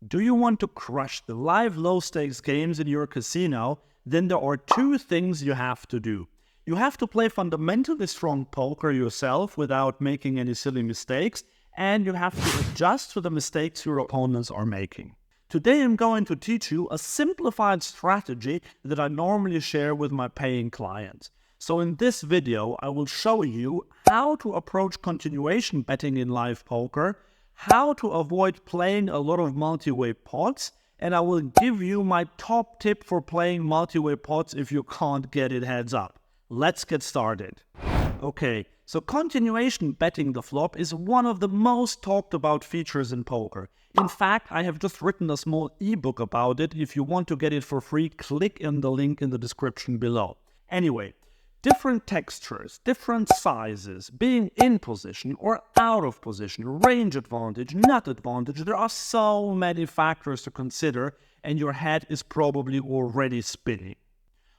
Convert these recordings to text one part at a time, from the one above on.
Do you want to crush the live low-stakes games in your casino? Then there are two things you have to do. You have to play fundamentally strong poker yourself without making any silly mistakes, and you have to adjust to the mistakes your opponents are making. Today I'm going to teach you a simplified strategy that I normally share with my paying clients. So in this video, I will show you how to approach continuation betting in live poker, how to avoid playing a lot of multi-way pots, and I will give you my top tip for playing multi-way pots if you can't get it heads up. Let's get started. Okay, so continuation betting the flop is one of the most talked about features in poker. In fact, I have just written a small ebook about it. If you want to get it for free, click in the link in the description below. Anyway, different textures, different sizes, being in position or out of position, range advantage, nut advantage. There are so many factors to consider, and your head is probably already spinning.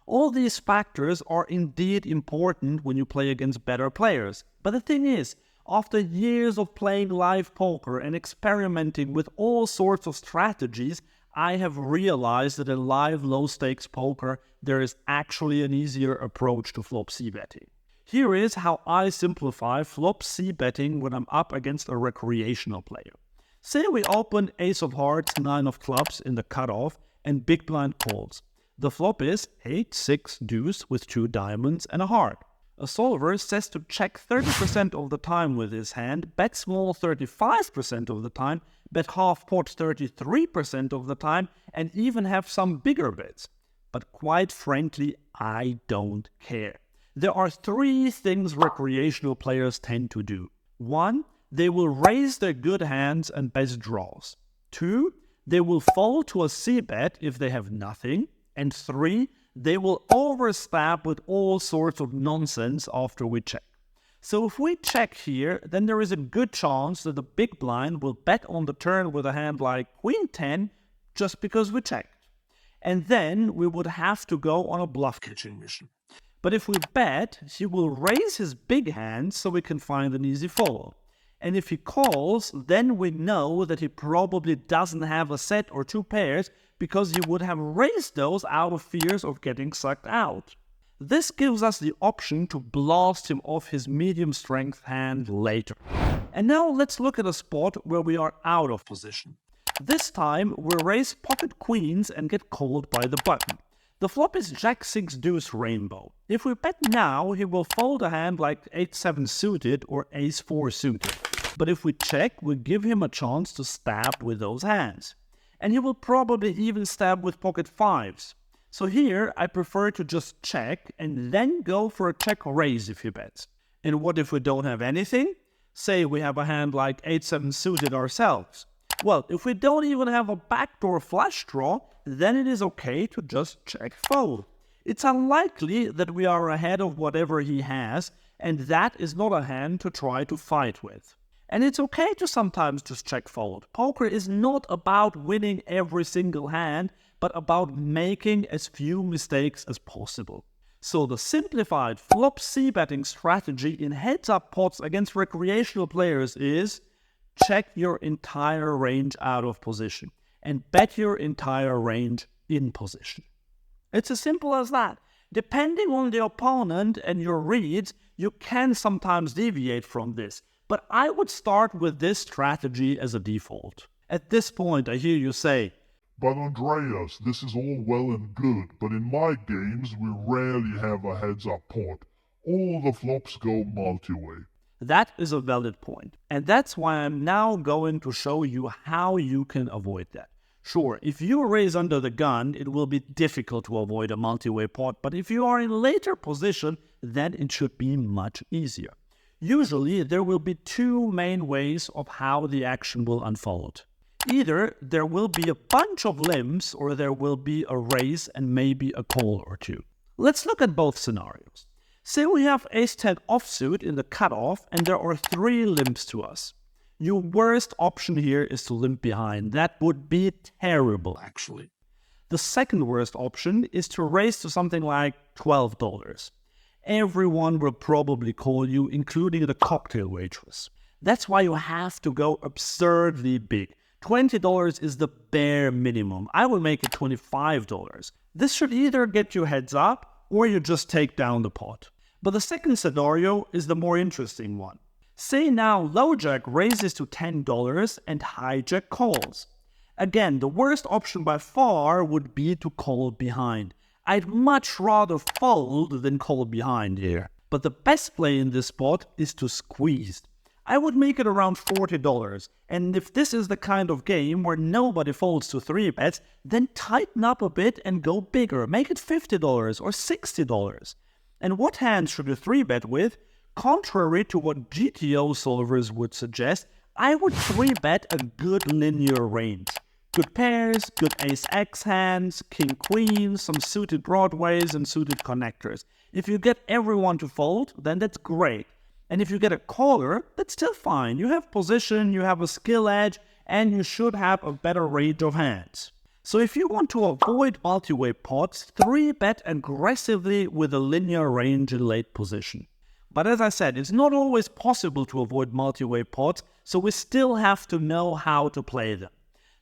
All these factors are indeed important when you play against better players. But the thing is, after years of playing live poker and experimenting with all sorts of strategies, I have realized that in live low-stakes poker, there is actually an easier approach to flop C betting. Here is how I simplify flop C betting when I'm up against a recreational player. Say we open ace of hearts, nine of clubs in the cutoff, and big blind calls. The flop is 8-6 deuce with 2 diamonds and a heart. A solver says to check 30% of the time with his hand, bet small 35% of the time, bet half pot 33% of the time, and even have some bigger bets. But quite frankly, I don't care. There are 3 things recreational players tend to do. 1, they will raise their good hands and best draws. 2, they will fold to a C-bet if they have nothing. And 3, they will overstab with all sorts of nonsense after we check. So if we check here, then there is a good chance that the big blind will bet on the turn with a hand like Queen 10 just because we checked. And then we would have to go on a bluff catching mission. But if we bet, he will raise his big hand so we can find an easy follow. And if he calls, then we know that he probably doesn't have a set or 2 pairs because he would have raised those out of fears of getting sucked out. This gives us the option to blast him off his medium strength hand later. And now let's look at a spot where we are out of position. This time we raise pocket queens and get called by the button. The flop is Jack-6 deuce rainbow. If we bet now, he will fold a hand like 8-7 suited or Ace-4 suited. But if we check, we give him a chance to stab with those hands. And he will probably even stab with pocket 5s. So here, I prefer to just check and then go for a check raise if he bets. And what if we don't have anything? Say we have a hand like 8-7 suited ourselves. Well, if we don't even have a backdoor flush draw, then it is okay to just check fold. It's unlikely that we are ahead of whatever he has, and that is not a hand to try to fight with. And it's okay to sometimes just check fold. Poker is not about winning every single hand, but about making as few mistakes as possible. So the simplified flop C betting strategy in heads-up pots against recreational players is check your entire range out of position and bet your entire range in position. It's as simple as that. Depending on the opponent and your reads, you can sometimes deviate from this. But I would start with this strategy as a default. At this point, I hear you say, "But Andreas, this is all well and good, but in my games we rarely have a heads-up pot. All the flops go multi-way." That is a valid point. And that's why I'm now going to show you how you can avoid that. Sure, if you raise under the gun, it will be difficult to avoid a multi-way pot, but if you are in later position, then it should be much easier. Usually, there will be 2 main ways of how the action will unfold. Either there will be a bunch of limps, or there will be a raise and maybe a call or 2. Let's look at both scenarios. Say we have ace-10 offsuit in the cutoff, and there are 3 limps to us. Your worst option here is to limp behind. That would be terrible, actually. The second worst option is to raise to something like $12. Everyone will probably call you, including the cocktail waitress. That's why you have to go absurdly big. $20 is the bare minimum. I will make it $25. This should either get you heads up or you just take down the pot. But the second scenario is the more interesting one. Say now low jack raises to $10 and hijack calls. Again, the worst option by far would be to call behind. I'd much rather fold than call behind here. But the best play in this spot is to squeeze. I would make it around $40, and if this is the kind of game where nobody folds to 3-bets, then tighten up a bit and go bigger. Make it $50 or $60. And what hands should you 3-bet with? Contrary to what GTO solvers would suggest, I would 3-bet a good linear range. Good pairs, good ace-x hands, king-queen, some suited broadways and suited connectors. If you get everyone to fold, then that's great. And if you get a caller, that's still fine. You have position, you have a skill edge, and you should have a better range of hands. So if you want to avoid multi-way pots, 3-bet aggressively with a linear range in late position. But as I said, it's not always possible to avoid multi-way pots, so we still have to know how to play them.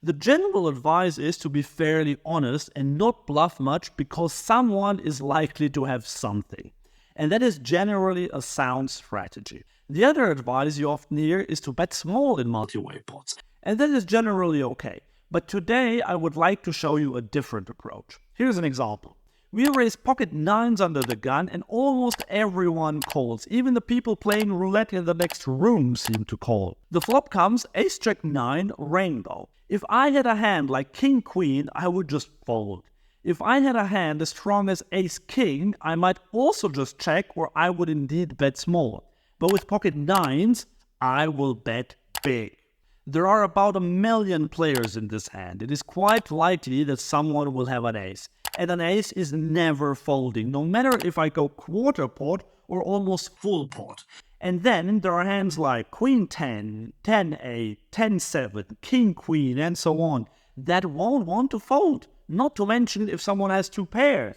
The general advice is to be fairly honest and not bluff much because someone is likely to have something. And that is generally a sound strategy. The other advice you often hear is to bet small in multi-way pots. And that is generally okay. But today I would like to show you a different approach. Here's an example. We raise pocket 9s under the gun and almost everyone calls. Even the people playing roulette in the next room seem to call. The flop comes ace-jack 9, rainbow. If I had a hand like king-queen, I would just fold. If I had a hand as strong as ace-king, I might also just check or I would indeed bet small. But with pocket 9s, I will bet big. There are about 1 million players in this hand. It is quite likely that someone will have an ace. And an ace is never folding, no matter if I go quarter pot or almost full pot. And then there are hands like queen 10, 10-8, 10-7, king queen, and so on, that won't want to fold, not to mention if someone has 2 pairs.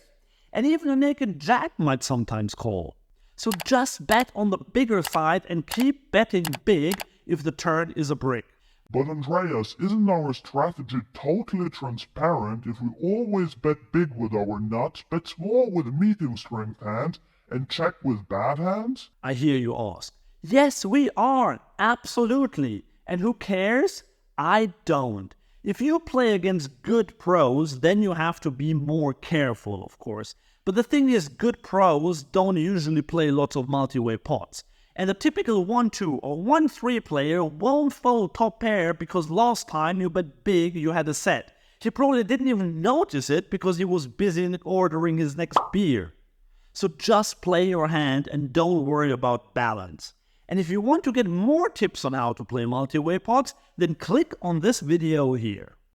And even a naked jack might sometimes call. So just bet on the bigger side and keep betting big if the turn is a brick. But Andreas, isn't our strategy totally transparent if we always bet big with our nuts, bet small with medium strength hands, and check with bad hands? I hear you ask. Yes, we are, absolutely. And who cares? I don't. If you play against good pros, then you have to be more careful, of course. But the thing is, good pros don't usually play lots of multi-way pots. And the typical 1-2 or 1-3 player won't fold top pair because last time you bet big you had a set. He probably didn't even notice it because he was busy ordering his next beer. So just play your hand and don't worry about balance. And if you want to get more tips on how to play multi-way pots, then click on this video here.